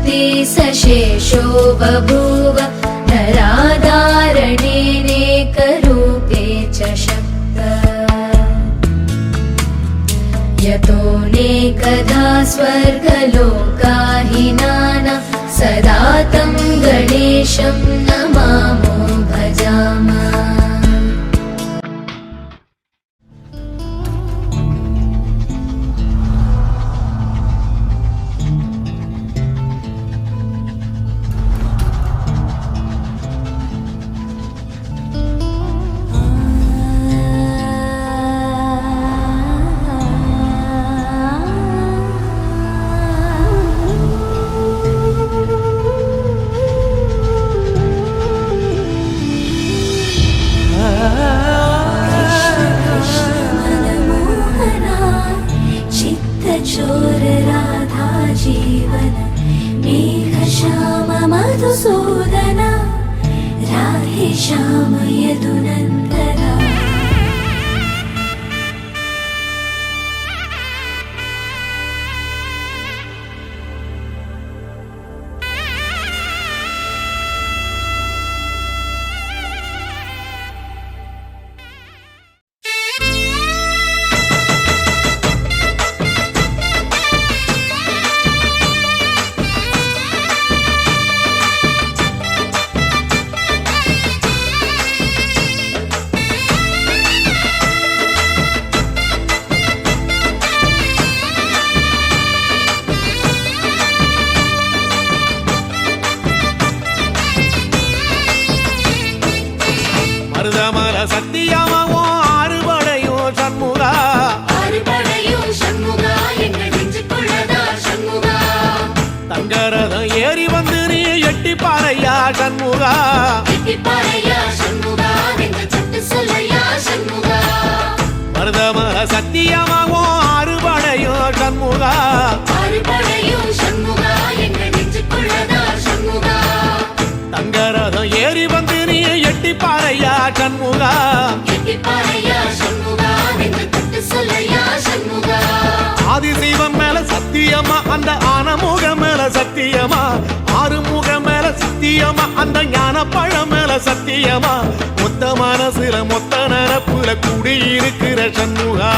भक्ति सशेषो बभूव नराधारणेनेकरूपे च शक्त यतोऽनेकधा स्वर्गलोकाहिनानां सदा तं गणेशं नमामो भजामः। मधुसूदना राधे श्याम यदुनन्दना। மருதமர சத்தியமாவோ ஆறுபடையோ சண்முகா ஆறுபடையோ சண்முகா எங்கள் நெஞ்சுக்குள்ளதா சண்முகா. தங்கரதம் ஏறி வந்து நீ எட்டி பாறையா சண்முகா எட்டி பாறையா சண்முகா நெஞ்ச சட்டு சொல்லையா சண்முகா. மருதமர சத்தியமாவோ ஆறுபடையோ சண்முகா ஆறுபடையோ சண்முகா எங்கள் நெஞ்சுக்குள்ளதா சண்முகா. தங்கரதம் ஏறி வந்து நீ எட்டி பாறையா சண்முகா எட்டி பாறையா சண்முகா நெஞ்ச சட்டு சொல்லையா சண்முகா. ஆதிசைவம் மேல சத்தியமா அந்த ஆனமுக மேல சத்தியமா ஆறுமுக மேல சத்தியமா அந்த ஞான பழம் மேல சத்தியமா மொத்த மனசுல மொத்த நரப்புல குடியிருக்கிற சண்முகா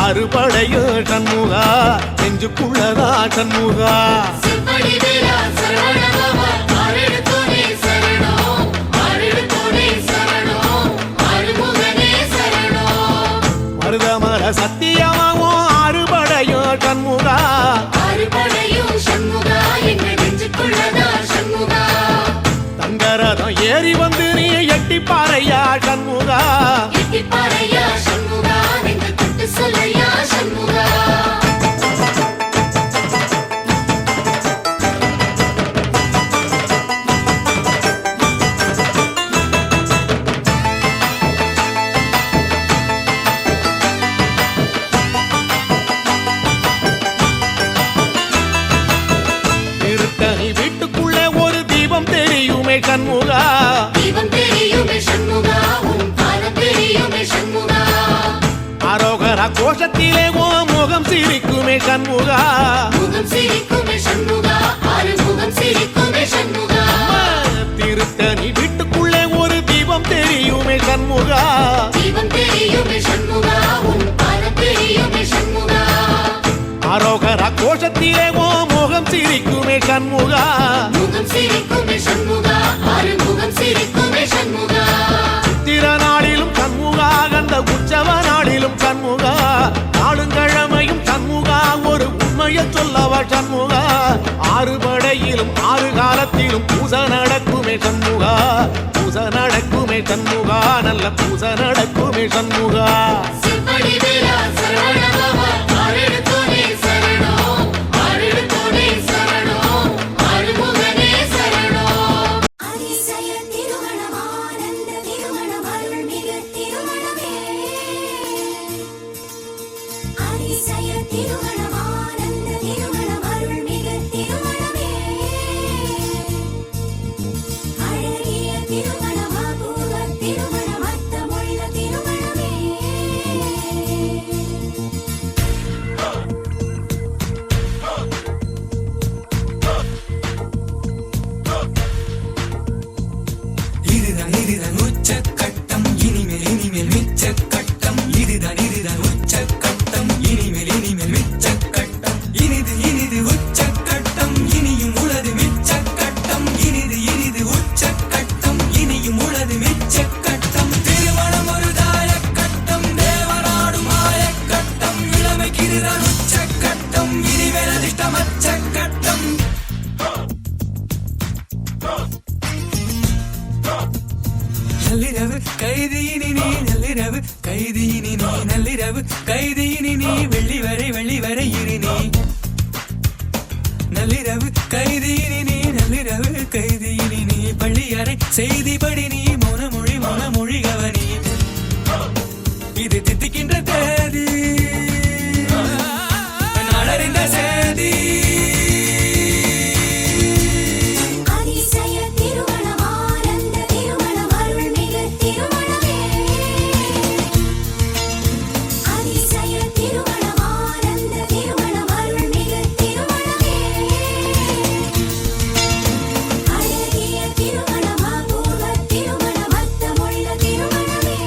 அறுபடையோ சண்முகா நெஞ்சுக்குள்ளதா சண்முகா. செவ்வடி வேலா சரவணபவா ஆரெடுத்தோனே சரணம் ஆரெடுத்தோனே சரணம் ஆறுமுகனே சரணம். மருதமர சத்தியமாவோ ஆறுபடையோ சண்முகா ஆறுபடையோ சண்முகா எங்கள் நெஞ்சுக்குள்ளதா சண்முகா. தங்கரதம் ஏறி வந்து நீ எட்டி பாறையா சண்முகா எட்டி பாறையா சண்முகா நெஞ்ச தொட்டு சொல்லையா சண்முகா. திருத்தணி வீட்டுக்குள்ளே ஒரு தீபம் தெரியுமே சண்முகா தீபம் தெரியுமே சண்முகா உன் பாதம் தெரியுமே சண்முகா. அரோகரா கோஷத்திலே ஓ முகம் சிரிக்குமே சண்முகா முகம் சிரிக்குமே சண்முகா ஆறுமுகம் சிரிக்குமே சண்முகா. திருத்தணி வீட்டுக்குள்ளே ஒரு தீபம் தெரியுமே சண்முகா தீபம் தெரியுமே சண்முகா உன் பாதம் தெரியுமே சண்முகா. அரோகரா கோஷத்திலே ஓ முகம் சிரிக்குமே சண்முகா முகம் சிரிக்குமே சண்முகா ஆறுமுகம் சிரிக்குமே சண்முகா. சித்திர நாளிலும் சண்முகா கந்த உற்சவ நாளிலும் சண்முகா நாடுங்கிழமையும் சண்முகா ஒரு உண்மையை சொல்லவா சண்முகா ஆறுபடையிலும் ஆறு காலத்திலும் பூச நடக்குமே சண்முகா பூச நடக்குமே சண்முகா நல்ல பூச நடக்குமே சண்முகா. செவ்வடி வேலா சரவணபவா ஆரெடுத்தோனே சரணம் ஆரெடுத்தோனே சரணம் ஆறுமுகனே சரணம். அதிசய திருமணம் ஆனந்த திருமணம் அருள்மிகு திருமணமே. அதிசய திருமணம் ஆனந்த திருமணம் அருள்மிகு திருமணமே. அழகிய திருமணம் அபூர்வ திருமணம் அர்த்தமுள்ள திருமணமே. உச்சக்கட்டம் திருமணம் ஒரு தாயக்கட்டம் தேவனாடும் மாயக்கட்டம் இளமைக்குதான் உச்சக்கட்டம் இனிமேல் அதிர்ஷ்டம் அச்சக்கட்டம் நள்ளிரவு கைதியினி நீ நள்ளிரவு கைதியினி நீ நள்ளிரவு கைதியினி நீ வெள்ளி வரை இரு நீ நள்ளிரவு கைதியினி நீ நள்ளிரவு கைதியினி நீ பள்ளியறை செய்திப்படி நீ மௌனமொழி கவனி இது தித்திக்கின்ற தேதி நாளறிந்த சேதி அதிசய திருமணம் ஆனந்த திருமணம் அருள்மிகு திருமணமே அதிசய திருமணம் ஆனந்த திருமணம் அருள்மிகு திருமணமே அழகிய திருமணம் அபூர்வ திருமணம் அர்த்தமுள்ள திருமணமே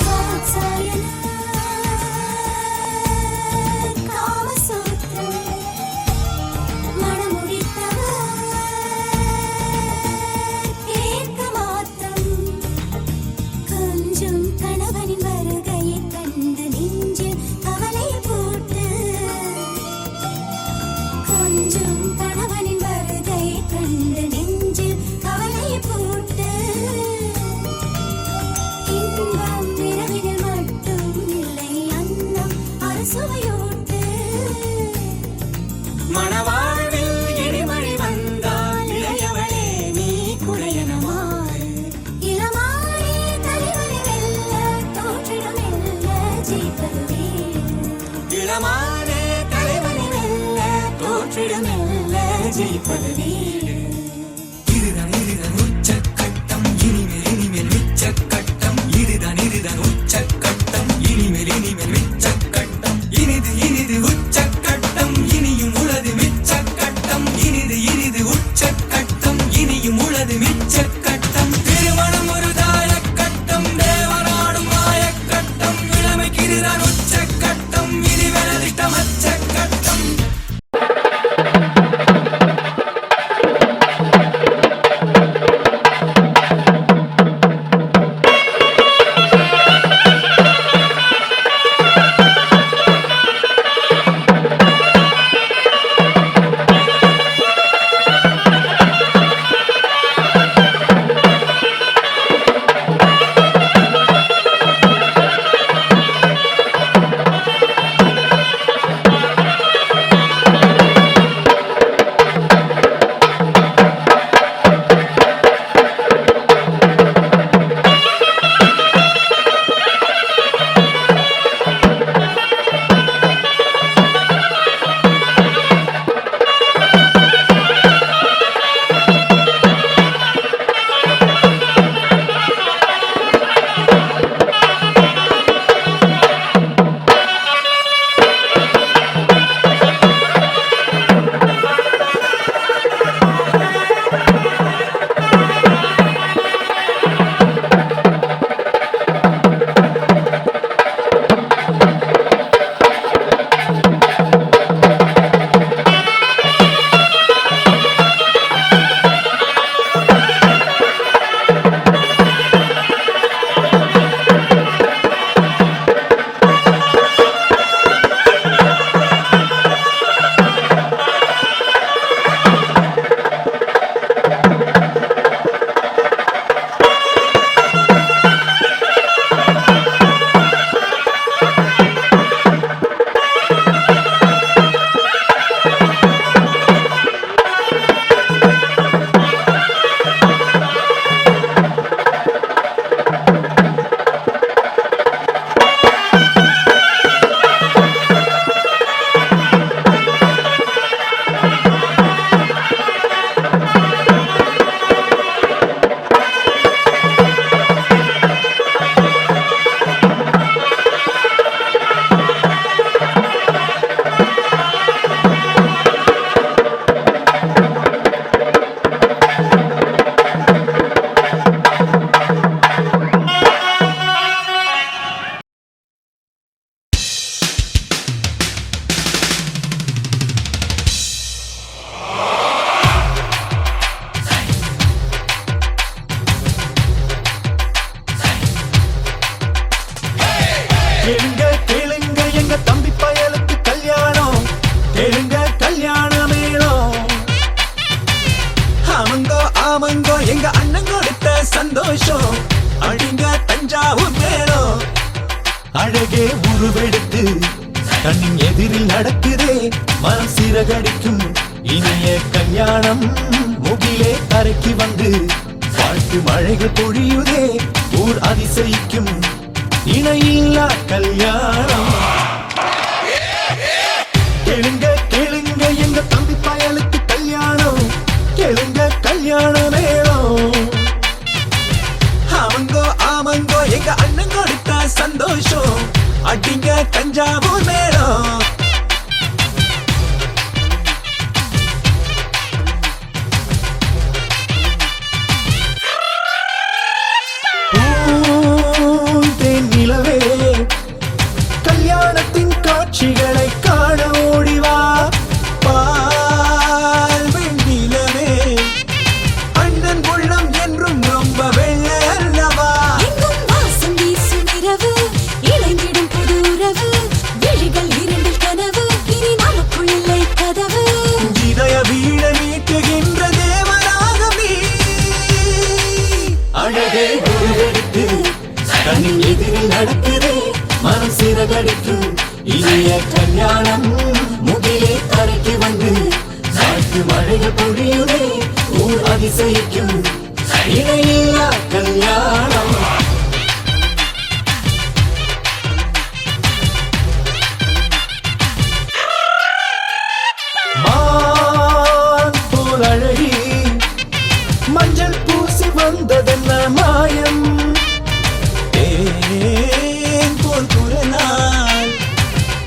வாத்சாயன காமசூத்திரம் மனமுடித்தவர் ஏற்க மாத்திரம் கொஞ்சம் கணவனின் வருகையைக் கண்டு நெஞ்சில் கவலை போட்டு கொஞ்சம் கணவனின் வருகையைக் கண்டு நெஞ்சில் கவலை போட்டு இன்பம் இரவினில் மட்டும் இல்லை அன்னம் அரசுவையோட்டு மணவாழ்வில் இடிமழை வந்தால் இளையவளே நீ குறையனமாறு இளமானே தலைவனை வெல்ல தோற்றிடும் எல்ல ஜெயிப்பதுவே இளமானே தலைவனை வெல்ல தோற்றிடமெல்ல ஜெயிப்பது வீடு இதுதான் உச்சக்கட்டம் இனிமேல் மிச்சக்கட்டம் இதுதான் உச்சக்கட்டம் இனிமேல் மிச்சக்கட்டம் இனிது உச்சக்கட்டம் இனியும் உளது மிச்சக்கட்டம் இனிது உச்சக்கட்டம் இனியும் உளது மிச்சக்கட்டம் திருமணம் ஒரு தாயக்கட்டம் தேவனாடும் மாயக்கட்டம் இளமைக்குதான் உச்சக்கட்டம் இனிமேல் அதிர்ஷ்டம் அச்சக்கட்டம் கேளுங்க கேளுங்க எங்க தம்பி பயலுக்கு கல்யாணம், கேளுங்க கல்யாண மேளம். ஆமங்கோ ஆமங்கோ எங்க அண்ணன் கொடுத்த சந்தோஷம், அடிங்க தஞ்சாவூர் மேளம். அழகே உருவெடுத்து கண்ணின் எதிரில் நடக்குதே, மனம் சிறகடிக்கும் இனிய கல்யாணம். முகிலே கரைக்கு வந்து வாழ்த்து மழைகள் பொழியுதே, ஊர் அதிசயிக்கும் இணையில்லா கல்யாணம். கேளுங்க கேளுங்க எங்க தம்பி பயலுக்கு கல்யாணம், கேளுங்க கல்யாண மேளம். ஆமங்கோ ஆமங்கோ எங்க அண்ணன் கொடுத்த சந்தோஷம், அடிங்க தஞ்சாவூர் மேளம். நிலவே கல்யாணத்தின் காட்சிகளை காண ஓடிவா, பால் வெண்ணிலவே அண்ணன் உள்ளம் என்றும் ரொம்ப வெள்ளை அல்லவா. எங்கும் வாசம் வீசும் இரவு, இணைந்திடும் புது உறவு, விழிகள் இரண்டில் கனவு, இனி நமக்குள் இல்லை கதவு. இதய வீட மீட்டுகின்ற தேவனாக நீ, அழகே உருவெடுத்து கண்ணின் எதிரில் நடக்குதே, மனம் சிறகடிக்கும் இனிய கல்யாணம். முகிலே கரைக்கு வந்து சாய்த்து மழைகள் பொழியுதே, ஊர் அதிசயிக்கும் இணையில்லா கல்யாணம். மான் போல் அழகி மஞ்சள் பூசி வந்ததென்ன மாயம், தேன் போல் குரலால்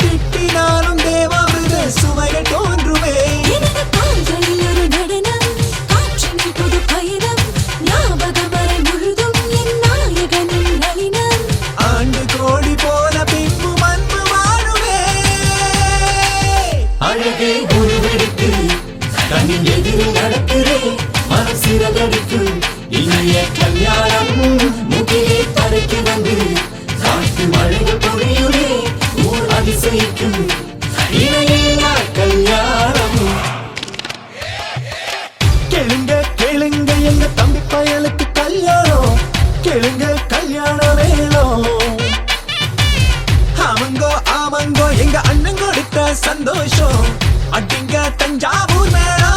திட்டினாலும் தேவாமிருத சுவைகள் தோன்றுமே. எனது கால்களில் ஒரு நடனம், காற்றினில் புது பயணம், ஞாபகம் வரை முழுதும் என் நாயகனின் நளினம். ஆண்டு கோடி போல பின்பு அன்பு வாழுமே, அழகே உருவெடுத்து கண்ணின் எதிரில் நடக்கிறே, மனம் சிறகடிக்கும் இனிய கல்யாணம். முகிலே தரைக்கு வந்து காற்று மழைகள் பொழியுதே, ஊர் அதிசயிக்கும் இணையில்லா கல்யாணம். கேளுங்க கேளுங்க எங்க தம்பி பயலுக்கு கல்யாணம், கேளுங்க கல்யாண மேளம். ஆமங்கோ ஆமங்கோ எங்க அண்ணன் கொடுத்த சந்தோஷம், அடிங்க தஞ்சாவூர் மேளம்.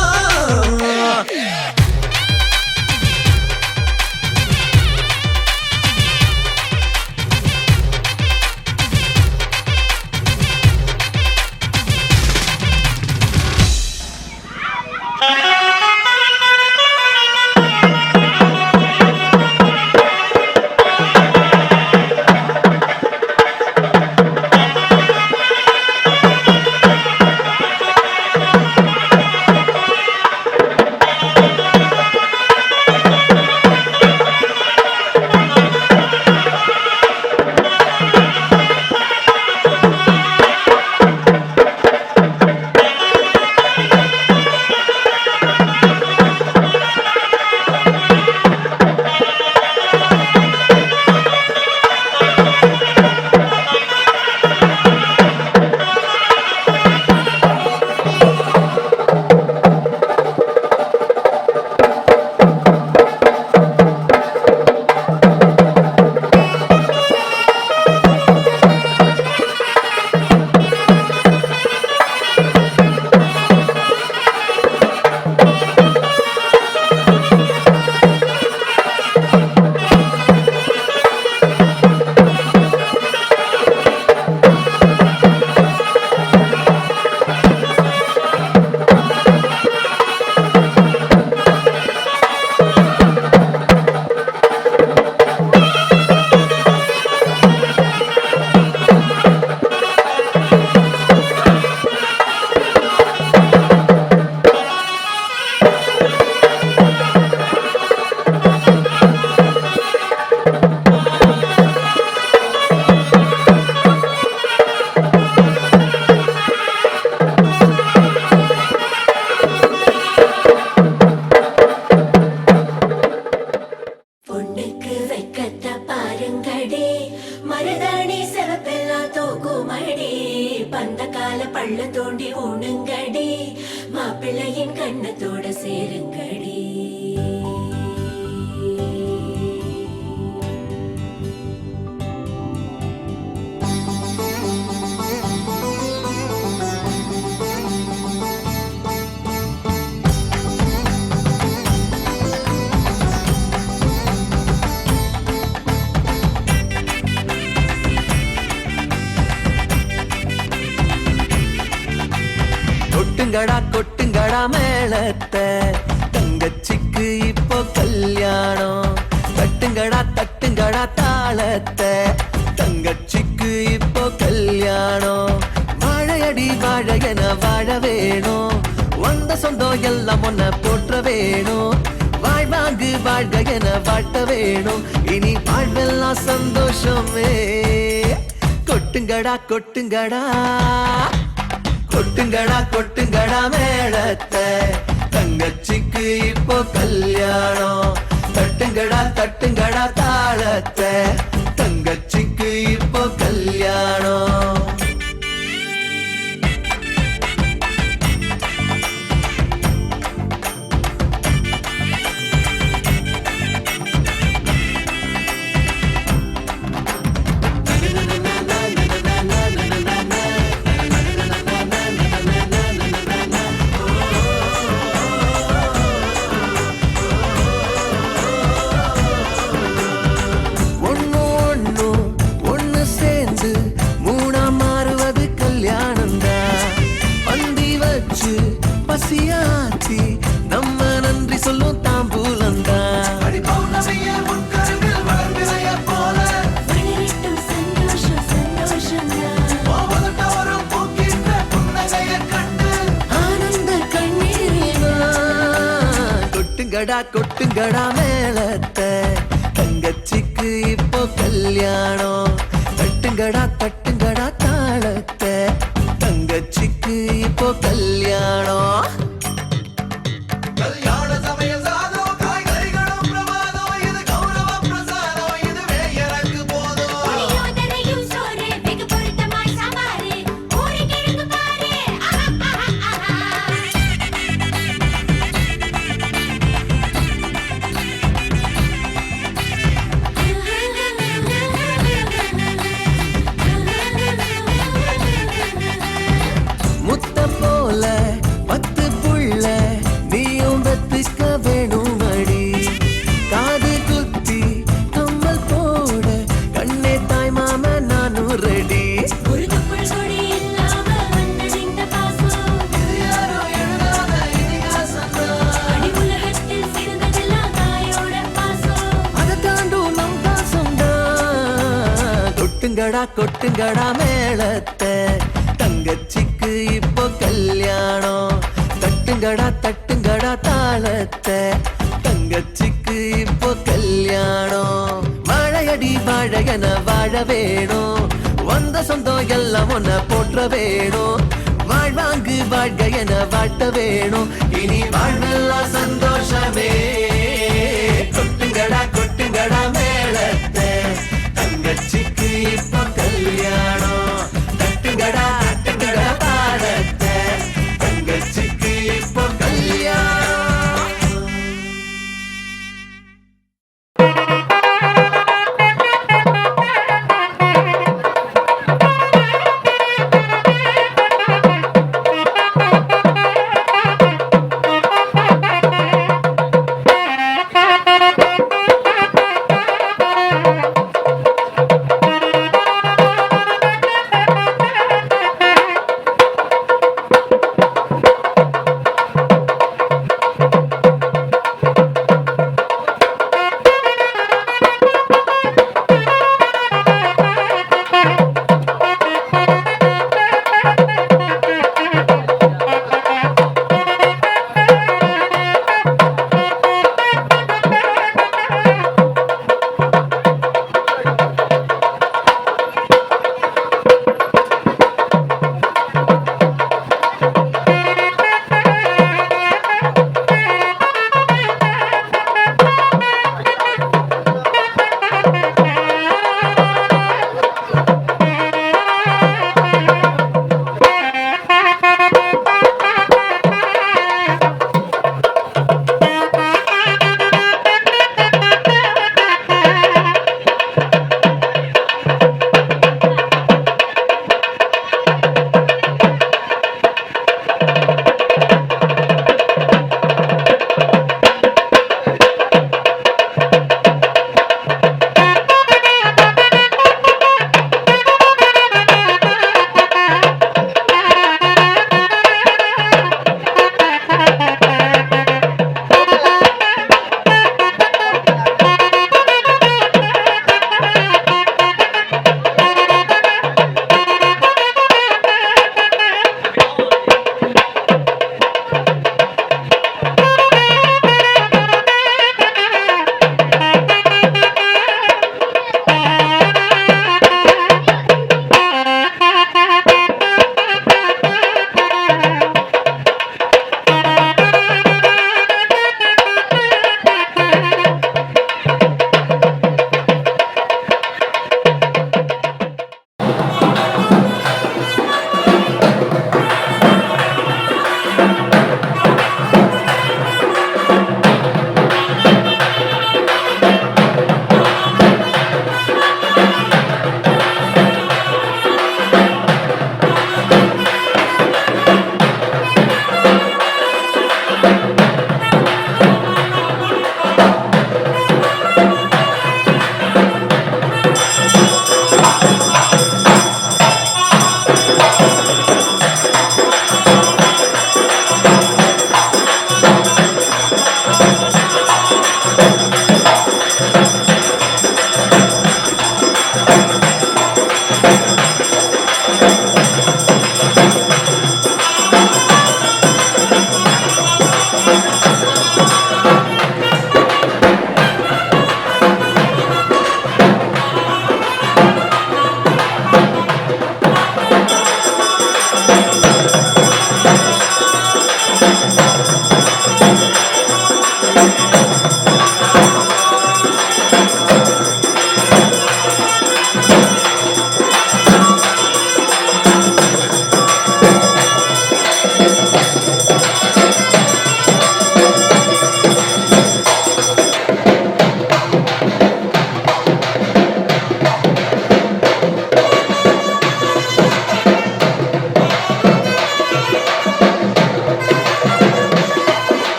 கால பள்ள தோண்டி ஊனுங்கடி மாப்பிள்ளையின் கண்ணத்தோட சேருங்கடி கொட்டுங்கடா கொட்டுங்கடா மேளத்தை தங்கச்சிக்கு இப்போ கல்யாணம் தட்டுங்கடா தட்டுங்கடா தாளத்தை தங்கச்சிக்கு இப்போ கல்யாணம் வாழையடி வாழையன வாழ வேணும் வந்த சொந்தம் எல்லாம் ஒன்ன போற்ற வேணும் வாழ்வாங்கு வாழ்க என வாட்ட வேணும் இனி வாழ்வெல்லாம் சந்தோஷமே கொட்டுங்கடா கொட்டுங்கடா கொட்டுங்கடா கொட்டுங்கடா மேளத்தை தங்கச்சிக்கு இப்போ கல்யாணம் தட்டுங்கடா தட்டுங்கடா தாளத்தை தங்கச்சிக்கு இப்போ கல்யாணம் பசியாச்சி நம்ம நன்றி சொல்லும் தாம்பூலந்தா கொட்டுங்கடா கொட்டுங்கடா மேளத்தை தங்கச்சிக்கு இப்போ கல்யாணம் தட்டுங்கடா தட்டுங்கடா தாளத்தை தங்கச்சிக்கு இப்போ கல்யாணம் கல்யாண சமயம் சாதோ காய்கறிகளும் பிரமாதம் இது கௌரவ பிரசாதம் இதுவே எனக்கு போதும் புளியோதரையும் சோறு வெகு பொருத்தமாய் சாம்பாரு ஊறி கிழங்கு பாரு முத்த போல 10 புள்ள நீயும் வெத்துக்க வேணும் அடி காது குத்தி கம்மல் போட கண்ணே தாய் மாம நானும் ரெடி ஒரு கப்பல் கொடி இல்லாம வந்தது இந்த பாசம் அடி உலகத்தில் சிறந்ததெல்லாம் தாயோட பாசம் அதை தாண்டும் நம் பாசம்தான் கொட்டுங்கடா கொட்டுங்கடா மேளத்தை தங்கச்சிக்கு இப்போ கல்யாணம் தட்டுங்கடா தட்டுங்கடா தாளத்தை தங்கச்சிக்கு இப்போ கல்யாணம் வாழையடி வாழையன வாழ வேணும் வந்த சொந்தம் எல்லாம் ஒன்ன போற்ற வேணும் வாழ்வாங்கு வாழ்க என வாட்ட வேணும் இனி வாழ்வெல்லாம் சந்தோஷமே கொட்டுங்கடா கொட்டுங்கடா மேளத்தை தங்கச்சிக்கு இப்போ கல்யாணம் தட்டுங்கடா தட்டுங்கடா தாளத்தை தங்கச்சிக்கு இப்போ கல்யாணம்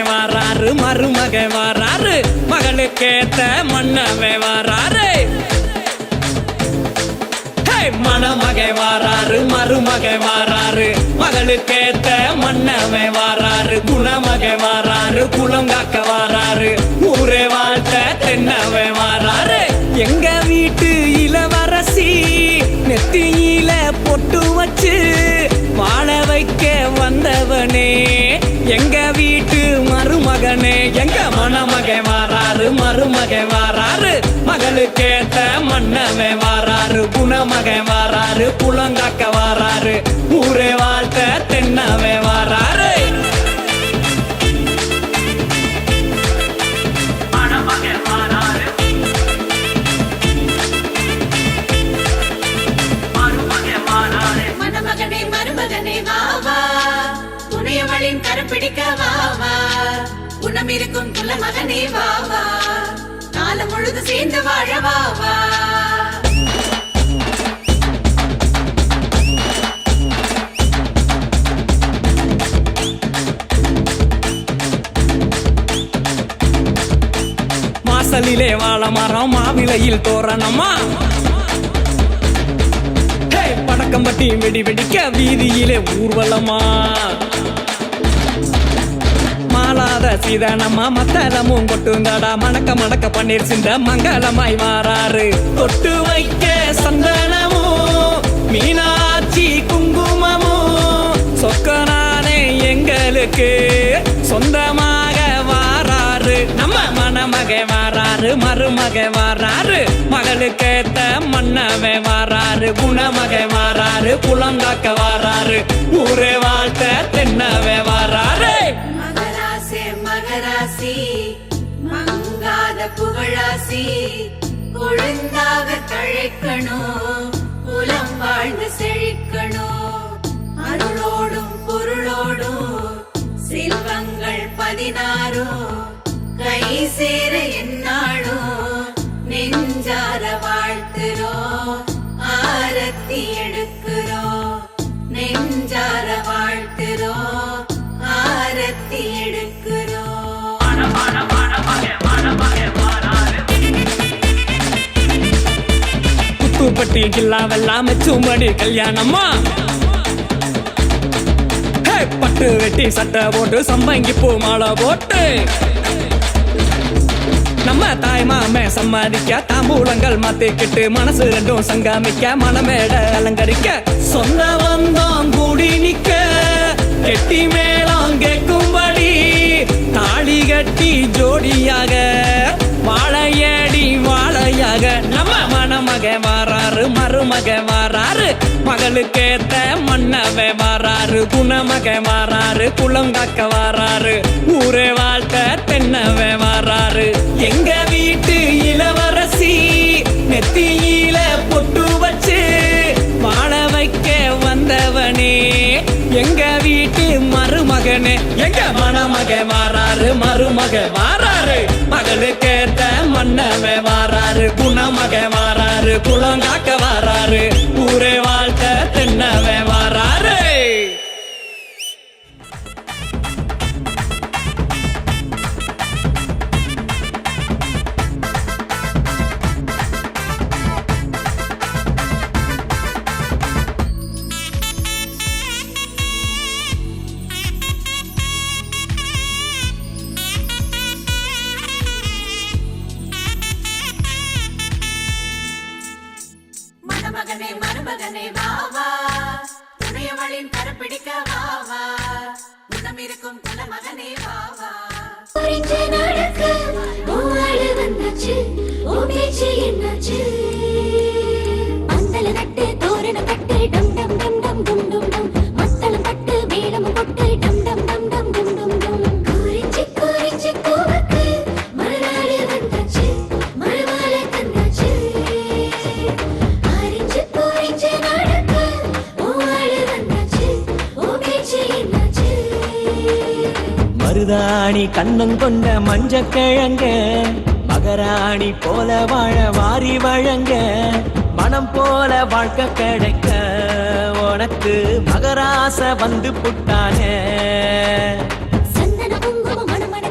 வாராரு மருமக வாராரு மகளுக்கேத்த மன்னவே வாராரு மணமகை வாராரு மருமகை வாராரு மகளுக்கேத்த மன்னவே வாராரு குணமகை வாராரு குளங்காக்க வாராரு ஊரே வாழ்த்த தென்னவே வாராரு எங்க வீட்டு இளவரசி நெத்தியில பொட்டு வச்சு வாழ வைக்க வந்தவனே எங்க வீட்டு மருமகனே எங்க மணமகை வாராரு மருமகை வாராரு மகளுக்கேத்த மன்னவே வாராரு குணமகை வாராரு குளங்காக்க வாராரு ஊரே வாழ்த்த தென்னவே வாராரு மணமகை வாராரு மருமகை வாராரு மணமகனே மருமகனே வா வா துணையவளின் கரப்பிடிக்க வா வா குணம் இருக்கும் குல மகனே வா வா காலம் முழுது சேர்ந்து வாழ வா வா வாசலிலே வாழ மரம் மாவிலையில் தோரணமா படக்கம் பட்டி வெடி வெடிக்க வீதியிலே ஊர்வலமா மாலாத சீதனம்மா மத்தளமும் கொட்டுங்கடா மணக்க மணக்க பன்னீர் சிந்த மங்களமாய் வாராரு தொட்டு வைக்க சந்தனமும் மீனாட்சி குங்குமமும் சொக்கனானே எங்களுக்கு சொந்தமாக வாராரு நம்ம மணமகை வாராரு மருமகை வாராரு மகளுக்கேத்த மன்னவே வாராரு குணமகை வாராரு குளங்காக்க வாராரு ஊரே வாழ்த்த தென்னவே வாராரு மகராசே மகராசி மங்காத புகழாசி கொழுந்தாக தழைக்கணும் குலம் வாழ்ந்து செழிக்கணும் அருளோடும் பொருளோடும் செல்வங்கள் 16 கை சேர என்னாடும் நெஞ்சார வாழ்த்துறோம் ஆரத்தி எடுக்கிறோம் நெஞ்சார வாழ்த்துறோம் ஆரத்தி எடுக்கிறோம் குத்துப்பட்டி கில்லாவெல்லாம் மெச்சும்படி கல்யாணம்மா பட்டு வெட்டி சட்டை போட்டு சம்பங்கி பூ மாலை போட்டு நம்ம தாய் மாமே சம்மாதிக்க தாம்பூலங்கள் மாத்திக்கிட்டு மனசு ரெண்டும் சங்காமிக்க மனமேட அலங்கரிக்க சொந்த வந்தோம் கூடி நிக்க கெட்டி மேளம் கேட்கும்படி தாலி கட்டி ஜோடியாக வாழையடி வாழையாக நம்ம மணமகை வாராரு மருமகை வாராரு மகளுக்கேத்த மன்னவே வாராரு குணமகை வாராரு குளங்காக்க வாராரு ஊரே வாழ்த்த தென்னவே வாராரு எங்க வீட்டு இளவரசி நெத்தியில பொட்டு வச்சு வாழ வைக்க வந்தவனே எங்க வீட்டு மருமகனே எங்க மணமகை வாராரு மருமகை வாராரு மகளுக்கேத்த மன்னவே வாராரு குணமகை வாராரு குளங்காக்க வாராரு ஊரே வாழ்த்த தென்னவே வாராரு மணமகனே மருமகனே வா வா துணையவளின் கரப்பிடிக்க வா வா குணம் இருக்கும் குல மகனே வா வா புரிஞ்சு நடக்க மூவாடு வந்தாச்சு ஓ பேச்சு என்னாச்சு பந்தல நட்டு தோரணம் கட்டு டம் டம் டம் டம் டும் டும் டும் மத்தளம் கட்டு மேளம் கொட்டு டம் டம் டம் டம் டும் டும் டும் குறிஞ்சி குறிஞ்சி பூவுக்கு மறுநாடு வந்தாச்சு மறுவாழ தந்தாச்சு அரிஞ்சு புரிஞ்சு நடக்க மூவாடு வந்தாச்சு ஓ பேச்சு என்னாச்சு மருதாணி கண்ணம் கொண்ட மஞ்சக்கிழங்க மகராணி போல வாழ வாரி வழங்க மனம் போல வாழ்க்கை கிடைக்க உனக்கு மகராச வந்து புட்டானே சந்தன குங்குமம் மணமண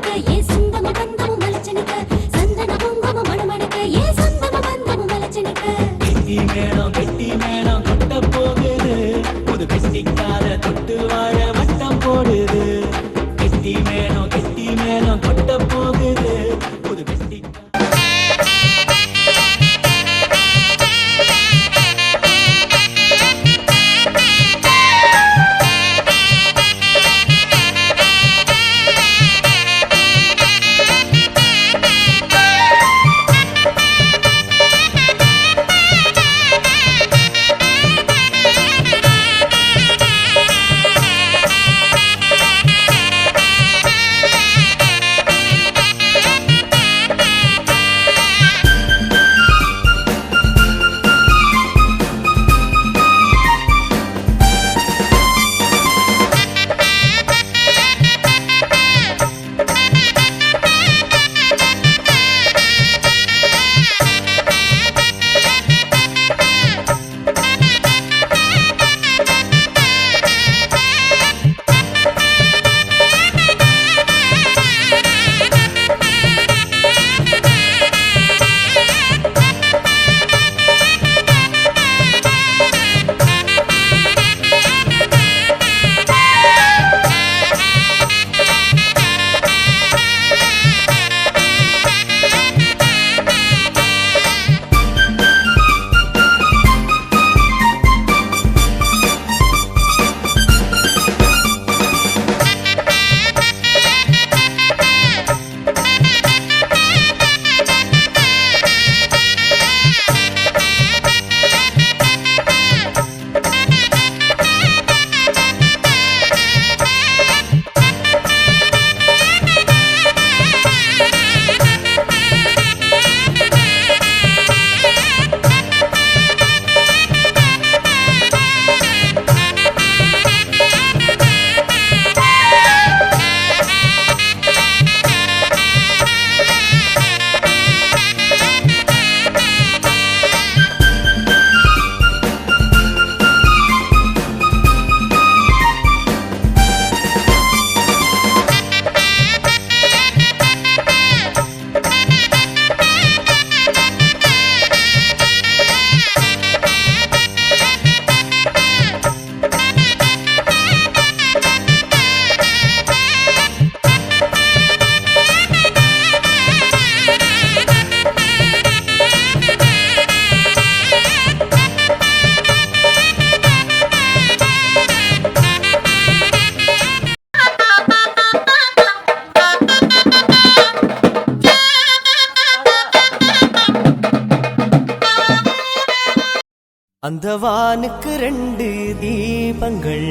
அந்த வானுக்கு 2 தீபங்கள்,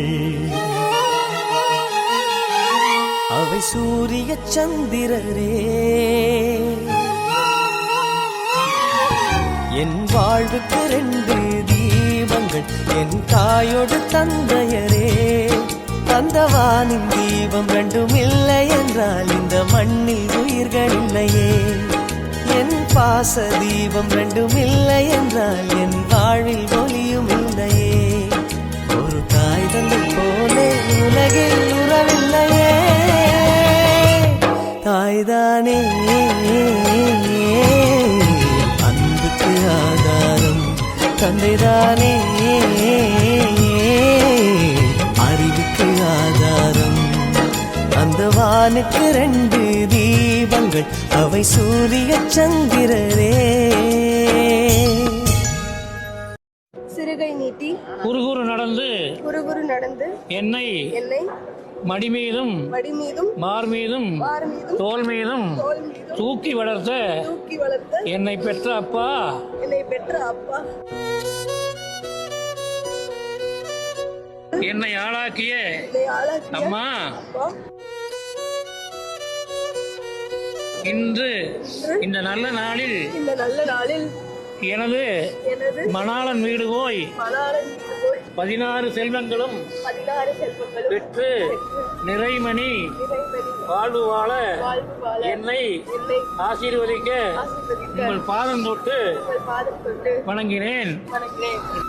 அவை சூரிய சந்திரரே. என் வாழ்வுக்கு 2 தீபங்கள், என் தாயோடு தந்தையரே. அந்த வானின் தீபம் 2ம் இல்லை என்றால் இந்த மண்ணில் உயிர்கள் இல்லையே. என் பாச தீபம் 2ம் இல்லை என்றால் என் வாழ்வில் ஒளியும் இல்லையே. ஒரு தாய் தந்தை போலே உலகில் உறவில்லையே. தாய்தானே அன்புக்கு ஆதாரம், தந்தைதானே அறிவுக்கு ஆதாரம். அந்த வானுக்கு 2 தீபங்கள், அவை சூரிய சந்திரரே. சிறுகை நீட்டி குறுகுறு நடந்து குறுகுறு நடந்து என்னை என்னை மடிமீதும் மடிமீதும் மார்மீதும் மார்மீதும் தோல் மீதும் தோள் மீதும் தூக்கி வளர்த்த தூக்கி வளர்த்த என்னை பெற்ற அப்பா, என்னை பெற்ற அப்பா, என்னை ஆளாக்கிய என்னை ஆளாக்கிய அம்மா, அப்பா, இன்று இந்த நல்ல நாளில் இந்த நல்ல நாளில் எனது எனது மணாளன் வீடு போய் மணாளன் வீட்டு போய் 16 செல்வங்களும் 16 செல்வங்களும் பெற்று நிறைமணி நிறைமணி வாழ்வு வாழ வாழ்வு வாழ என்னை என்னை ஆசீர்வதிக்க ஆசீர்வதிக்க உங்கள் பாதம் தொட்டு உங்கள் பாதம் தொட்டு வணங்கினேன். வணங்கினேன்.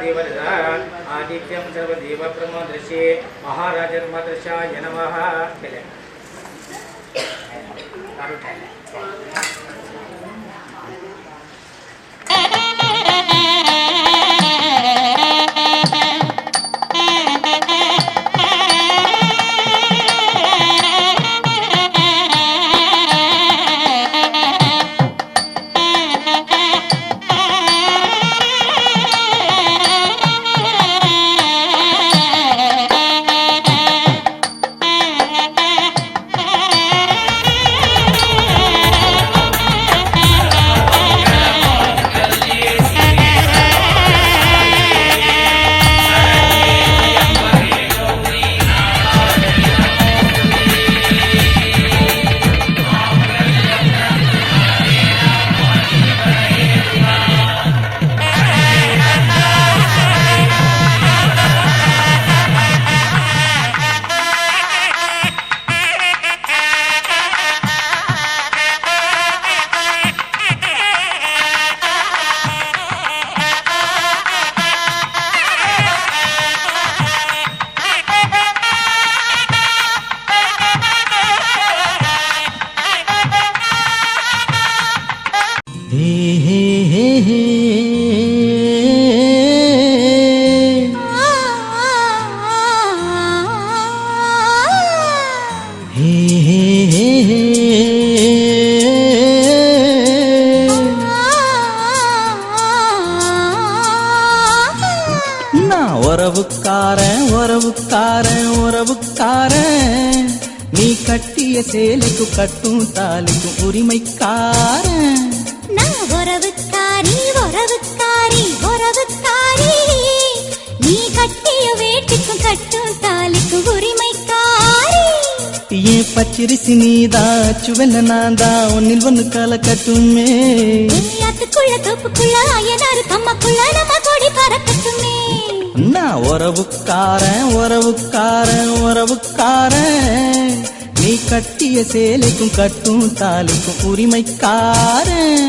देवरदा आदित्यं सर्वदेव प्रमोदृशे महाराजर्मदृशाय नमः चले உறவுக்காரன் நீ கட்டிய சேலைக்கு கட்டும் தாலிக்கும் உரிமைக்காரன் நான் உறவுக்காரி உறவுக்காரி உறவுக்காரி நீ கட்டிய வேட்டிக்கும் கட்டும் தாலிக்கும் உரிமைக்காரி ஏன் பச்சரிசி நீதா சுவெல்ல நான்தா ஒன்னில் ஒன்னு கால கட்டுமே அதுக்குள்ள தோப்புக்குள்ள அயனாரு கம்மக்குள்ள நம்ம கொடி பறக்கட்டுமே நான் உறவுக்காரன் உறவுக்காரன் உறவுக்காரன் நீ கட்டிய சேலைக்கும் கட்டும் தாலிக்கும் உரிமைக்காரன்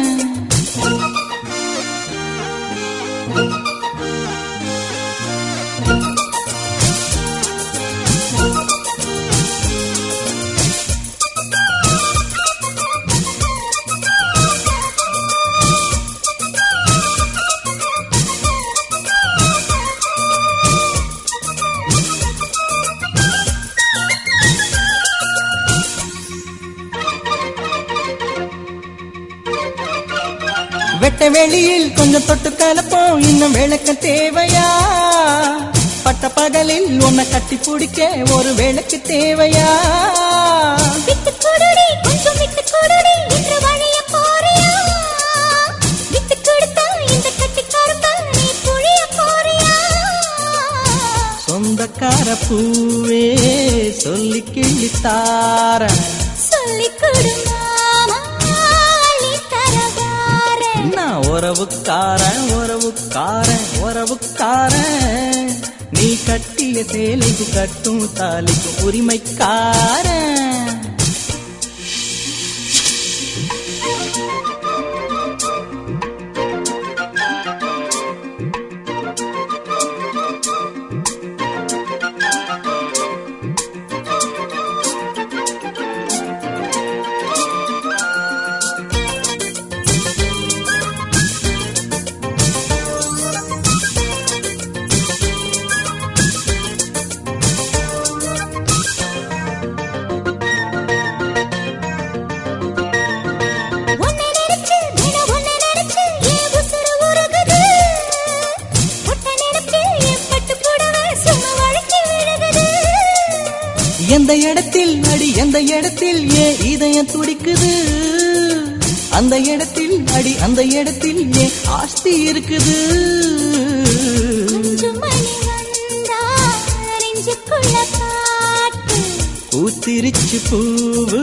வெட்ட வெளியில் கொஞ்சம் தொட்டு கலப்போம் இன்னும் விளக்க தேவையா பட்ட பகலில் உன்னை கட்டி பிடிக்க ஒரு விளக்கு தேவையா விட்டு கொடுடி கொஞ்சம் விட்டு கொடுடி என்று வளைய போறியா விட்டு கொடுத்தா இந்த கட்டி கருப்பா நீ புழிய போறியா சொந்தக்கார பூவே சொல்லி கிள்ளித்தார சொல்லி கொடுமா நான் உறவுக்காரன் உறவுக்காரன் உறவுக்காரன் நீ கட்டிய சேலைக்கு கட்டும் தாலிக்கு உரிமைக்காரன் எந்த இடத்தில் அடி எந்த இடத்தில் ஏன் இதயம் துடிக்குது அந்த இடத்தில் அடி அந்த இடத்தில் ஏன் ஆஸ்தி இருக்குது பூத்திருச்சு பூவு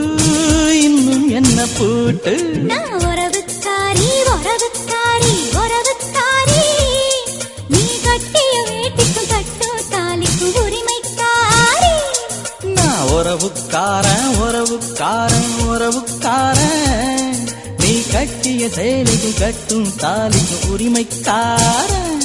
இன்னும் என்ன பூட்டு உறவுக்காரி உறவுக்காரி உறவுக்காரி நீ கட்டிய வேட்டிக்கும் கட்டும் தாலிக்கும் உரிமைக்காரி உறவுக்காரன் உறவுக்காரன் உறவுக்காரன் நீ கட்டிய சேலைக்கும் கட்டும் தாலிக்கும் உரிமைக்காரன்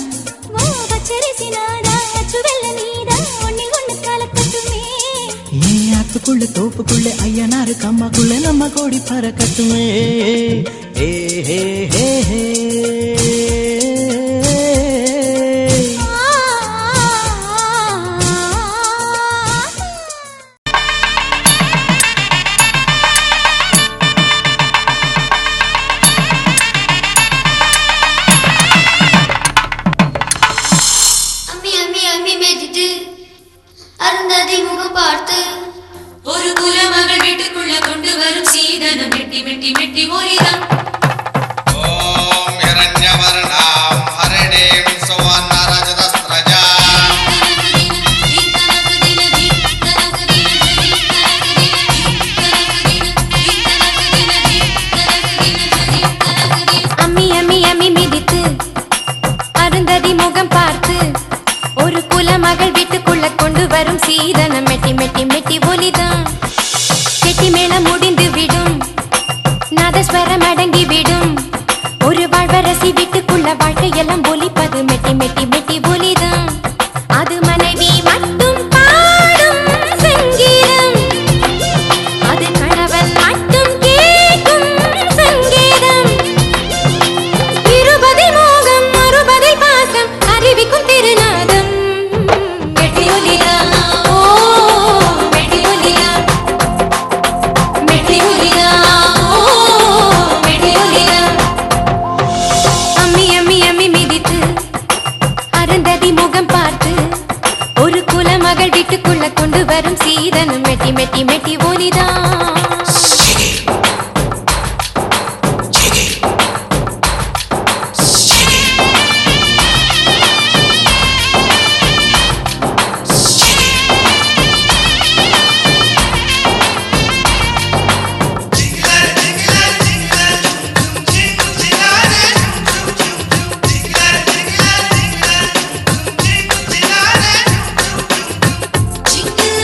ஊருக்குள்ள தோப்புக்குள்ள ஐயனாரு கம்மாக்குள்ள நம்ம கோடி பறக்கட்டுமே. ஏ ஹே ஹே ஹே அம்மி அம்மி அம்மி மெதித்து அருந்ததி முகம் பார்த்து ஒரு குலமகள் வீட்டுக்குள்ள கொண்டு வரும் சீதனம் மெட்டி மெட்டி மெட்டி ஒலிதான். ஓம் இரண்யவர்ணாம் ஹரிணீம் சுவர்ணரஜதஸ்ரஜா அம்மி அம்மி அம்மி மிதித்து அருந்ததி முகம் பார்த்து ஒரு குலமகள் வீட்டுக்குள்ள கொண்டு வரும் சீதனம் மெட்டி மெட்டி மெட்டி ஒலிதான். கெட்டி மேளம் முடிந்து விடும், நாதஸ்வரம் அடங்கி விடும், ஒரு வாழ்வரசி வீட்டுக்குள்ள வாழ்க்கையெல்லாம் ஒலிப்பது மெட்டி மெட்டி மெட்டி ஒலிதான். அது மனைவி மட்டும் பாடும் சங்கீதம், அது கணவன் மட்டும் கேட்கும் சங்கீதம். இருபதில் மோகம் அறுபதில் பாசம் அறிவிக்கும் திருநாதம் மெட்டி ஒலிதான். ஓ மெட்டி ஒலிதான், மெட்டி ஒலிதான், ஓ மெட்டி ஒலிதான். அம்மி அம்மி அம்மி மிதித்து அருந்ததி முகம் பார்த்து ஒரு குலமகள் வீட்டுக்குள்ள கொண்டு வரும் சீதனம் மெட்டி மெட்டி மெட்டி ஒலிதான். Jingle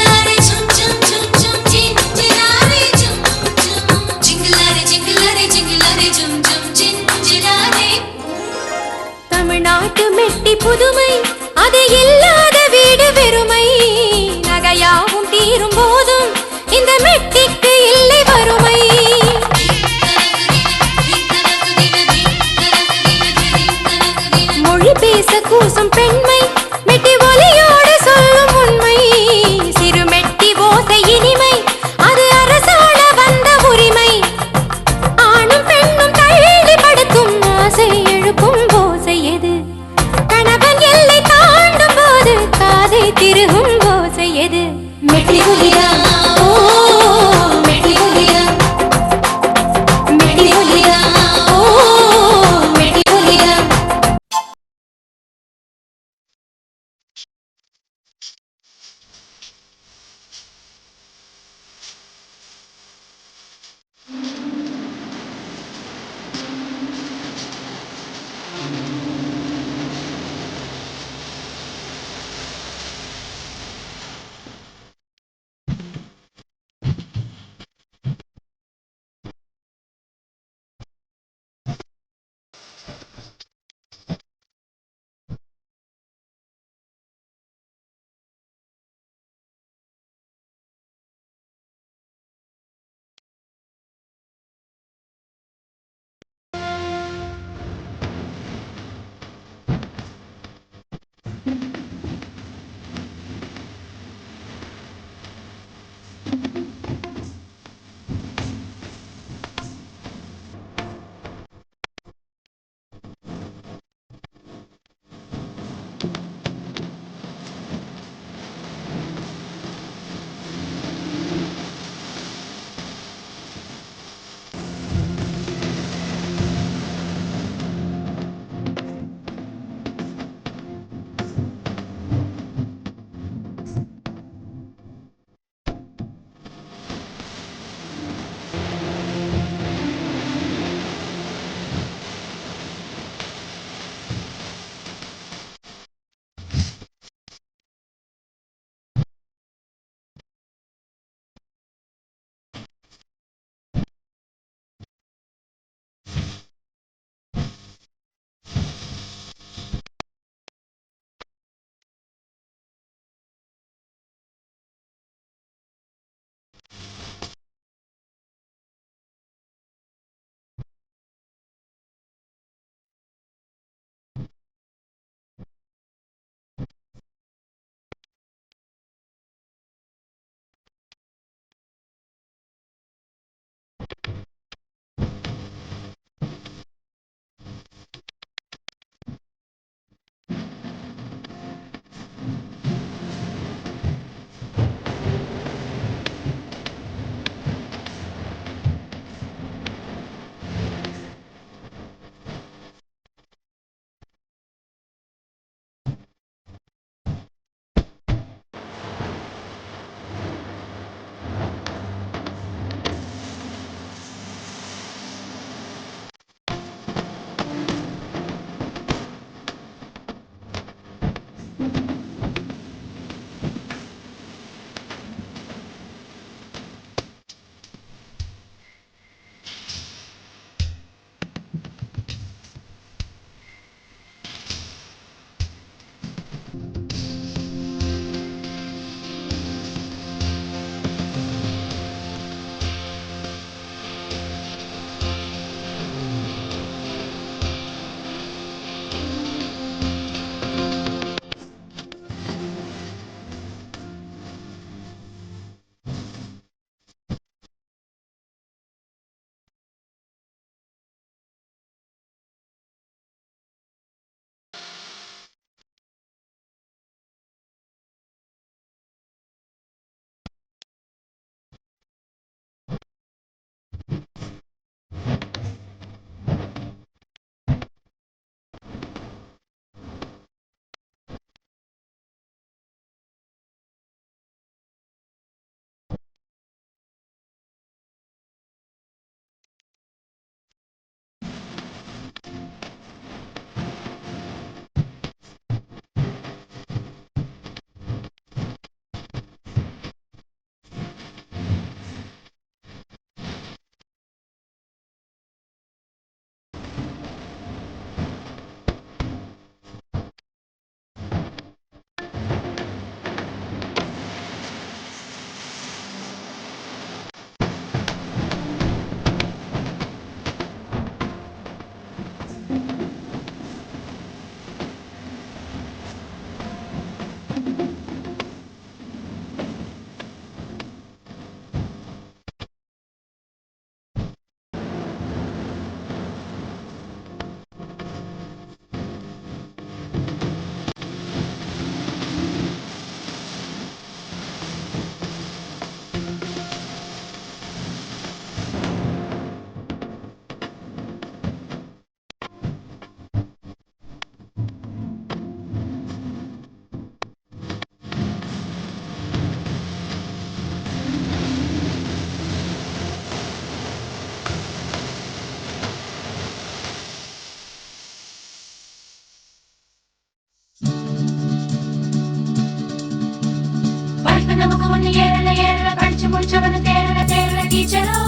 நமக்கு ஒண்ணு ஏழல ஏழல படிச்சு முடிச்சவன தேரல தேரல டீச்சரோ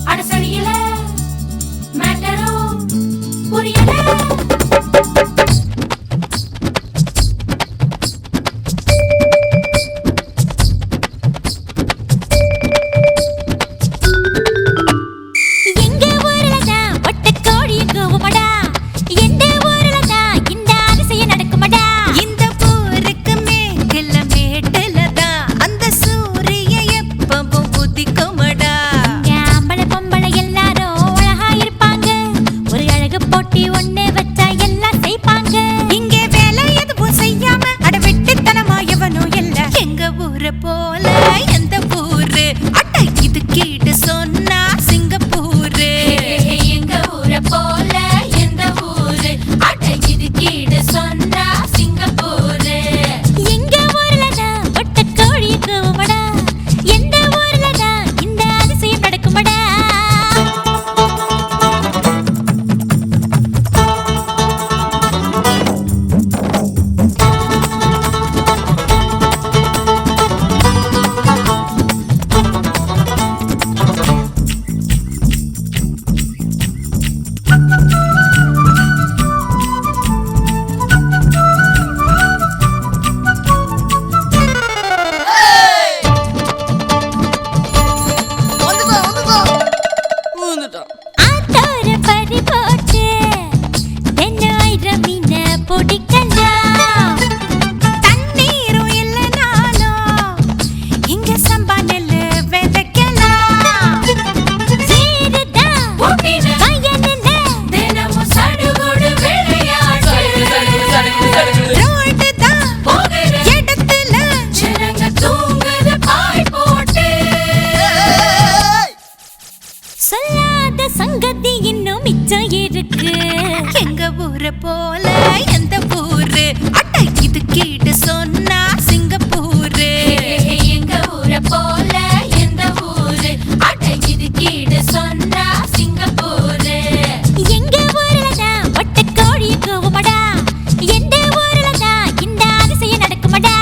அட சரியில்ல மேட்டரோ புரியல சங்கதி இன்னும் மிச்சம் இருக்கு எங்க ஊரை போல எந்த ஊரு அட்டை இது கீடு சொன்னா சிங்கப்பூரு எங்க ஊரை போல எந்த ஊரு அட்டை இது கீடு சொன்னா சிங்கப்பூரு எங்க ஊர்ல தான் ஒட்ட கோழி கூவுமடா எந்த ஊர்ல தான் இந்த அதிசயம் நடக்குமடா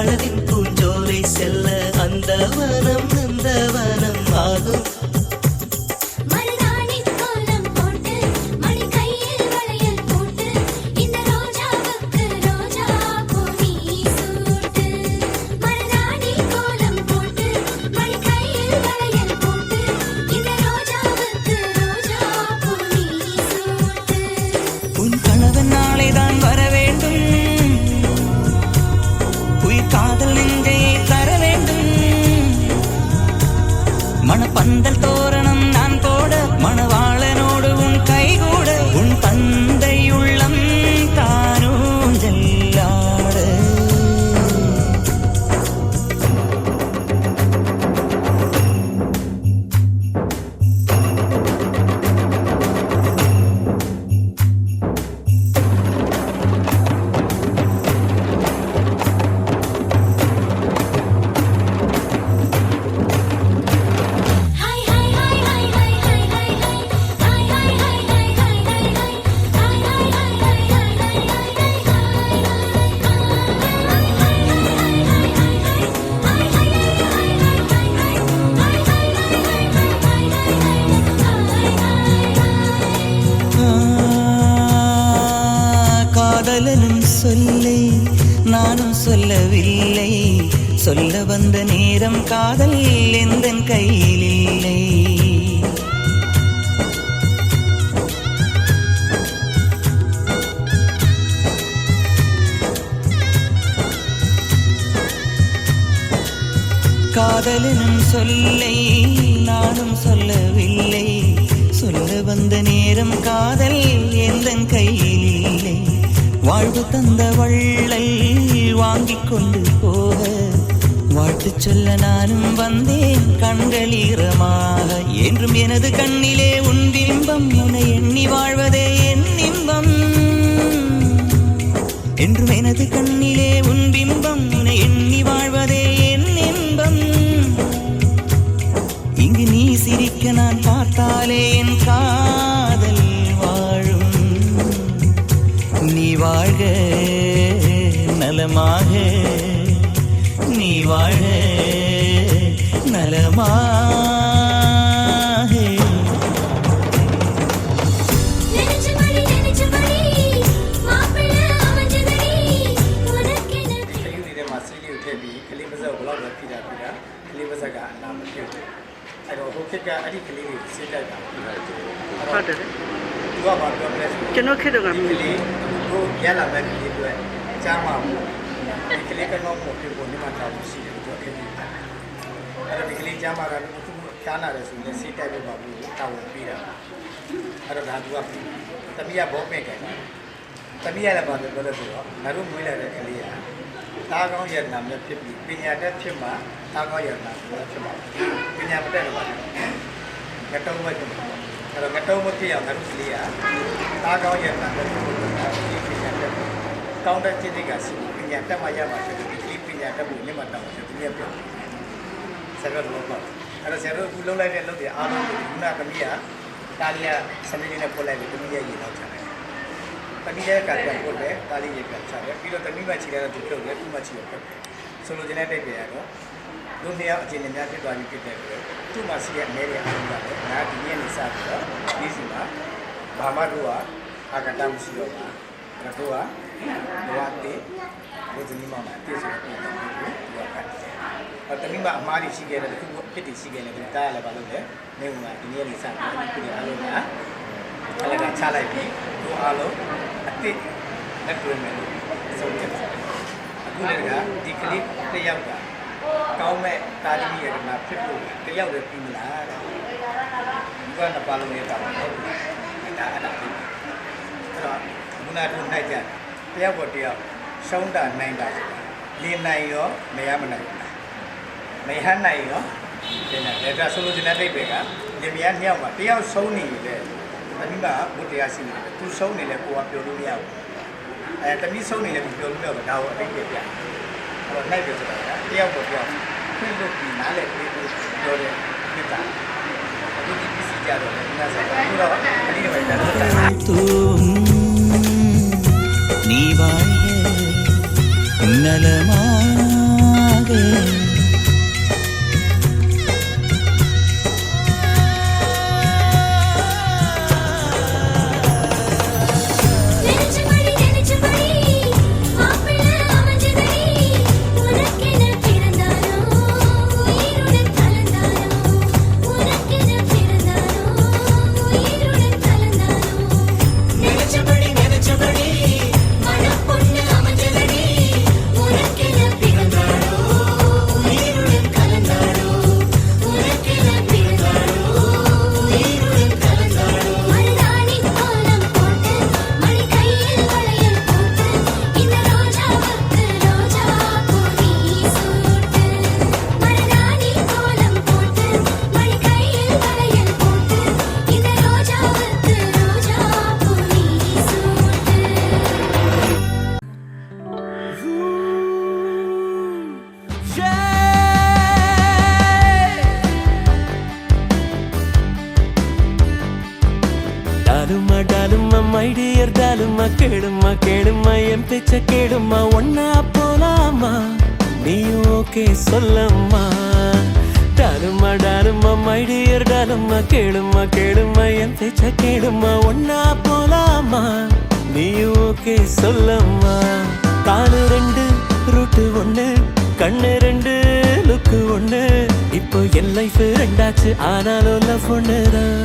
அழகின் பூஞ்சோலை செல்ல அந்த வனம் நந்தவனம் ஆகும். மருதாணி கோலம் போட்டு மணி கையில் வளையல் போட்டு இந்த ரோஜாவுக்கு ரோஜா பூ நீ சூட்டு. மருதாணி கோலம் போட்டு மணி கையில் வளையல் போட்டு இந்த ரோஜாவுக்கு ரோஜா பூ நீ சூட்டு. உன் கணவன் நாளைதான் வர வேண்டும், உயிர் காதல் நெஞ்சையை தர வேண்டும். மணப்பந்தல் தோரணம் நான் போட மணவாளனோடு உன் கைகூட உன் தந்தை உள்ளம் தானூஞ்செல்லாட. Hi hi hi hi hi hi hi hi hi hi hi hi hi hi hi hi hi hi காதலனும் சொல்லை நானும் சொல்லவில்லை, சொல்ல வந்த நேரம் காதல் எந்தன் கையில் இல்லை. காதலனும் சொல்லை நானும் சொல்லவில்லை, சொல்ல வந்த நேரம் காதல் எந்தன் கையில் இல்லை. வாழ்வு தந்த வள்ளல் வாங்கிக் கொண்டு போக வாழ்த்து சொல்ல நானும் வந்தேன் கண்கள் ஈரமாக. என்றும் எனது கண்ணிலே உன் பிம்பம், உன்னை எண்ணி வாழ்வதே என் இன்பம். என்றும் எனது கண்ணிலே உன் பிம்பம், உன்னை எண்ணி வாழ்வதே என் இன்பம். இங்கு நீ சிரிக்க நான் பார்த்தாலே என் காதல் வாழும். நீ வாழ்க நலமாக, நீ வாழ்க நலமாக. நெஞ்சமடி மாப்பிள்ளை அமைஞ்சதடி உனக்கென. කලින් ඉතින් මාසිලිය උදේදී කලින් බස ඔයගොල්ලෝ ලක්කිලා අපිට කලින් බසක නාම කියුවා. අර හොකේක අඩි කලින් සිටලා හොඳද? දුවා මාර්ගවලස්ကျွန်တော်ခေတ္တကမ කලින්ကိုයලා බැරි දුවේ චාමාဒီကလေးကတော့ပို့ပြီးနေမှာတောင်းရှိတယ်သူအခက်ကြီးအဲ့ဒီကလေးချားမှာကသူချားလာတယ်ဆိုရင်စိတ်တိုက်ဖို့ပါဘူးတောင်းပြီးတာအဲ့တော့ဒါသူကတမီးကဘောပင့်ကြတယ်တမီးရလည်းပါတယ်ပြောလို့ဆိုတော့ငါတို့မွေးလာတဲ့ကလေးကသားကောင်းရတနာမြတ်ဖြစ်ပြီးပညာတတ်ဖြစ်မှသားကောင်းရတနာဖြစ်မှာပညာမတတ်တော့ပါဘူးငတုံးမဖြစ်မှာအဲ့တော့ငတုံးမဖြစ်အောင်ငါတို့ကလေးကသားကောင်းရတနာမြတ်ဖြစ်ဖို့ဒီပညာတတ်ကောင်းတဲ့จิตတွေကစီပညာတတ်မှရမှာဖြစ်တယ်ဒီပညာတတ်ဖို့မြတ်မှာတောင်းတယ်ဒီနေ့ပြောဆက်တော့လို့ပေါ့အဲ့တော့ဆရာတို့အခုလုံးလိုက်တဲ့လုပ်တွေအားလုံးကိုခုနကသမီးကတာလီယာစနေလေးနဲ့ပို့လိုက်ပြီးသမီးရဲ့ရေလောက်ချတယ်သမီးရဲ့ကပြန်ပို့တယ်တာလီရေပြန်ချတယ်ပြီးတော့သမီးမချီတဲ့သူပြုတ်တယ်သူ့မချီတော့ပြုတ်တယ်ဆိုလိုချင်တဲ့တိုက်ပြရတော့လူနှစ်ယောက်အခြေအနေများဖြစ်သွားပြီဖြစ်တဲ့အတွက်သူ့မှာရှိတဲ့အမဲတွေအားလုံးကလည်းငါဒီနေ့နေစားပြီးတော့ဒီစီမှာဘာမှတို့ကအာကတမရှိတော့ဘူးအဲ့တော့ကဘဝတည်ဘုဇနီမောင်မှာတည်ဆိုတော့ပြန်ပြီးတော့ကတ်တမီးမအမားကြီးရှိခဲ့တယ်အခုဖြစ်တည်ရှိခဲ့တယ်တားရလည်းဘာလို့လဲနေကဒီနေ့နေစားပြီးဒီအားလုံးကအလကချလိုက်ပြီးတို့အားလုံးအစ်စ်လက်တွေ့မယ်လို့ဆုံးဖြတ်တယ်အခုလည်းကဒီကလေးတစ်ယောက်ကကောင်းမဲ့တာလီရဲ့ကနာဖြစ်လို့တစ်ယောက်လည်းပြီးမလားတဲ့ဒီကနှစ်ပါလုံးရဲ့တာဝန်ဟုတ်ဒါအဲ့ဒါပြီးအဲ့တော့ခုနကတို့နိုင်ကြတယောက်ပေါ်တယောက်ရှုံးတာနိုင်တာဆိုတာလင်းနိုင်ရောမရမနိုင်ဘူးမရနိုင်ရောဒီနေ့ဒါဆိုလို့ဒီနေ့တိတ်ပဲကလင်မယားနှစ်ယောက်မှာတယောက်ဆုံးနေတယ်တမီးကဘုတရားရှိနေတယ်သူဆုံးနေလဲကိုကပြောလို့မရဘူးတမီးဆုံးနေလဲကိုပြောလို့မရဘူးဒါကိုအတိတ်ပြပြအဲ့တော့နိုင်တယ်ဆိုတာကတယောက်ပေါ်တယောက်ခွင့်လို့ပြီးနားလဲပြီးပြောတယ်ဖြစ်တာအခုဒီပစ္စည်းကြတော့လည်းနားစားတယ်တော့အတိတ်ပဲဒါတော့நீ வாழ்க நலமாக எங்கே நினைச்சபடி மாப்பிள்ளை அமைஞ்சதடி உனக்கென பிறந்தானோ உயிருடன் கலந்தானோ உனக்கென பிறந்தானோ உயிருடன் கலந்தானோ நினைச்சபடி மணப்பொண்ணு அமைஞ்சதடி உனக்கென பிறந்தானோ உயிருடன் கலந்தானோ உனக்கென பிறந்தானோ உயிருடன் கலந்தானோ மருதாணி கோலம் போட்டு மணி கையில் வளையல் போட்டு இந்த ரோஜாவுக்கு ரோஜா பூ நீ சூட்டு மருதாணி கோலம் போட்டு மணி கையில் வளையல் போட்டு இந்த ரோஜாவுக்கு ரோஜா பூ நீ சூட்டு டாலுமா டாலுமா மை டியர் டாலுமா கேளுமா கேளுமா என் பேச்ச கேளுமா ஒன்னா போலாமா நீயும் ஓகே சொல்லம்மா டாலுமா டாலுமா மை டியர் டாலுமா கேளுமா கேளுமா என் பேச்ச கேளுமா ஒன்னா போலாமா நீயும் ஓகே சொல்லம்மா காலு ரெண்டு ரூட்டு ஒண்ணு கண்ணு ரெண்டு லுக்கு ஒண்ணு இப்போ என் லைஃப் ரெண்டாச்சு ஆனாலும் லவ் ஒண்ணுதான்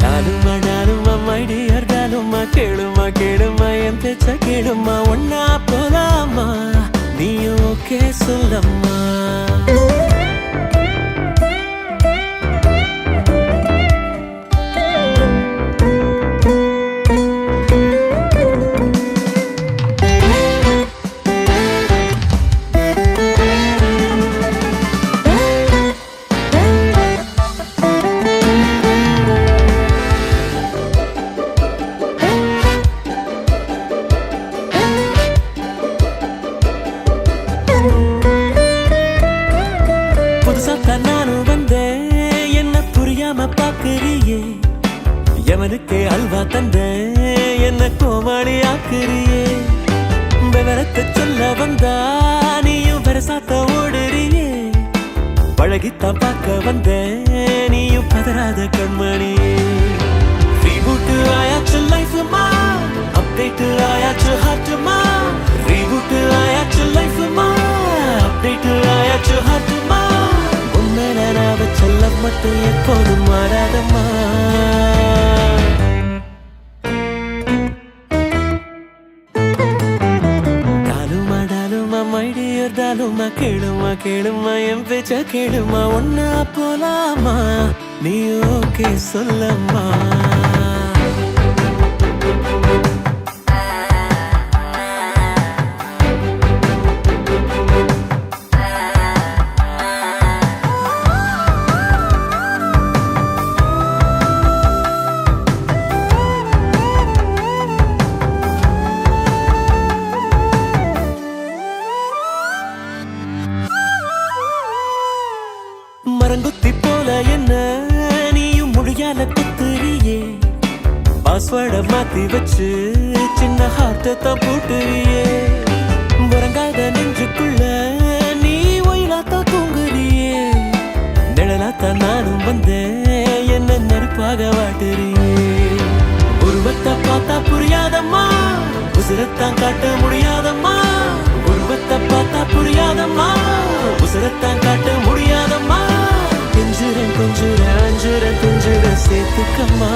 டாலுமா டாலுமா மை டியர் டாலுமா கேளுமா கேளுமா என் பேச்ச கேளுமா ஒன்னா போலாமா நீயும் ஓகே சொல்லம்மா புதுசாத்தான் நானும் வந்தேன் என்ன புரியாம பாக்குறியே எவனுக்கே அல்வா தந்த என்ன கோமாளி ஆக்குறியே விவரத்தை சொல்ல வந்தா நீயும் பெருசாத்த ஓடுறியே பழகித்தான் பார்க்க வந்தேன் நீயும் பதறாத கண்மணியே ரீபூட்டு ஆயாச்சு லைஃப்மா அப்டேட் ஆயாச்சு ஹார்ட்டுமா ரீபூட்டு ஆயாச்சு லைஃப்மா அப்டேட் ஆயாச்சு ஹார்ட்டுமா உண்மையில நான் வச்சல்ல மட்டும் எப்போதும் மாறாதம்மா டாலுமா டாலுமா மை டியர் டாலுமா கேளுமா கேளுமா என் பேச்ச கேளுமா ஒன்னா போலாமா நீ ஓகே சொல்லம்மா மரங்குத்தி போல என்ன நீயும் மொழியால குத்துறியே பாஸ்வேர்ட மாத்தி வச்சு சின்ன ஹார்ட்ட தான் போட்டுறியே உறங்காத நெஞ்சுக்குள்ள நீ ஒயிலாத்தான் தூங்குறியே நிழலாத்தான் நானும் வந்தேன் என்ன நெருப்பாக வாட்டுறியே உருவத்தை பார்த்தா புரியாதம்மா உசுரத்தான் காட்ட முடியாதம்மா உருவத்தை பார்த்தா புரியாதம்மா உசுரத்தான் காட்ட முடியாதம்மா கெஞ்சுறேன் கொஞ்சுறேன் அஞ்சுறேன் துஞ்சுறேன் சேர்த்துக்கம்மா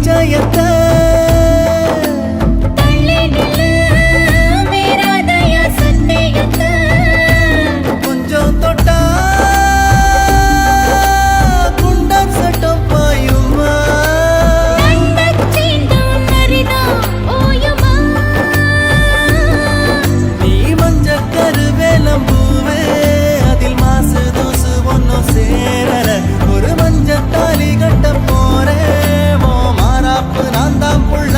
நிச்சயத்தை தள்ளி நில்லு மீறாதயா சந்தேகத்தை கொஞ்சம் தொட்டா குண்டம் சட்டம் பாயுமா நந்தச் சீண்டும் நரிதான் ஓயுமா நீ மஞ்ச கருவேலம்பூவே அதில் மாசு தூசு ஒன்னும் சேரல ஒரு மஞ்ச தாலி கட்ட போறேன் ஓ மாறாப்பு நான் தான் புள்ள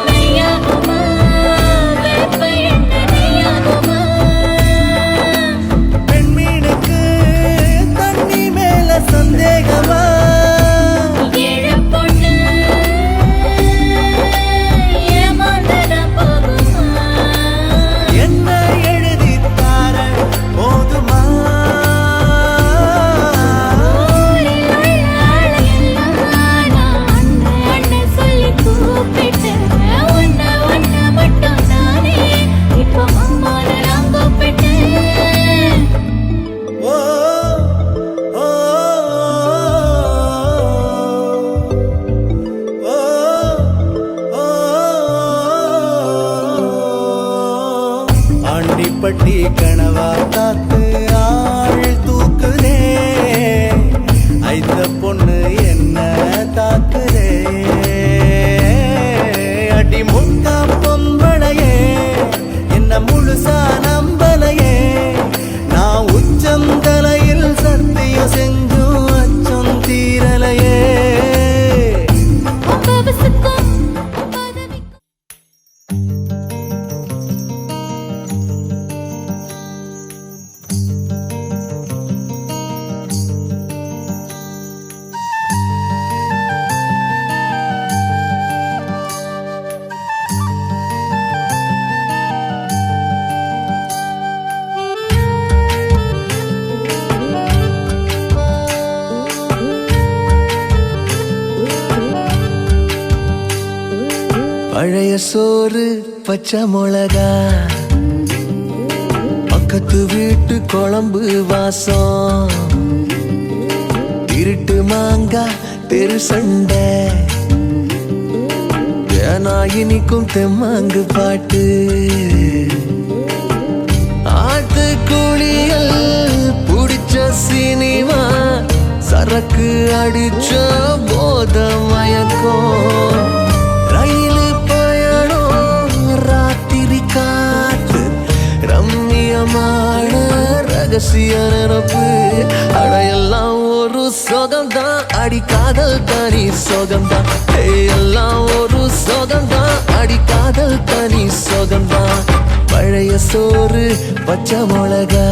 மெய்யாகுமா வேப்ப எண்ணெய் நெய்யாகுமா பெண்மீனுக்கு தண்ணி மேல சந்தேகமா ஏழப் பொண்ணு ஏமாந்தன போகுமா என்ன எழுதி தார போதுமா ஊரில் உள்ள ஆளையெல்லாம் நான் அண்ணன் சொல்லி கூப்பிட்டேன் ஒன்ன மட்டும் நானே இப்போ அம்மான நான் கூப்பிட்டேன் ஓ ஓ ஓ ஆண்டிப்பட்டி கனவா காத்து ஆள் தூக்குதே ஐத்த பொண்ணு என்ன தாக்குதே அடி முக்கா பொம்பளையே என்ன முழுசா நம்பலையே நான் உச்சம் தலையில் சத்தியம் செஞ்சும் அச்சம் தீரலையே பவசுக்கும் பதவிக்கும் பழைய சோறு பச்சை மிளகா பக்கத்து வீட்டு குழம்பு வாசம் திருட்டு மாங்கா தெரு சண்டை ஏனா இனிக்கும் தெம்மாங்கு பாட்டு ஆட்டு குளியல் புடிச்ச சினிமா சரக்கு அடிச்ச போத மயக்கம் ரயிலு பயணம் ராத்திரி காத்து ரம்மியமான ரகசிய நினப்பு அடையெல்லாம் ஒரு சொகம்தான் அடி காதல் தனி சொகம்தான் எல்லாம் ஒரு சொகம்தான் அடி காதல் தனி சொகம்தான் பழைய சோறு பச்சை மிளகா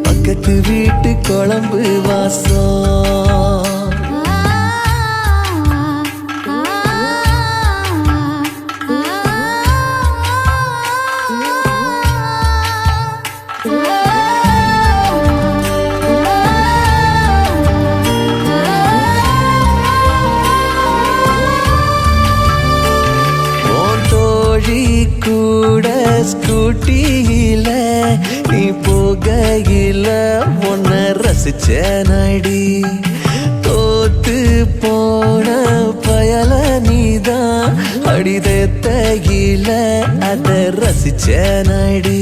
பக்கத்து வீட்டு குழம்பு வாசம் உன் தோழி கூட ஸ்கூட்டியில நீ போகையில உன்னை ரசிச்சேனடி தோத்து போன பயல நீதான் அடிதத்தையில அத ரசிச்சேனடி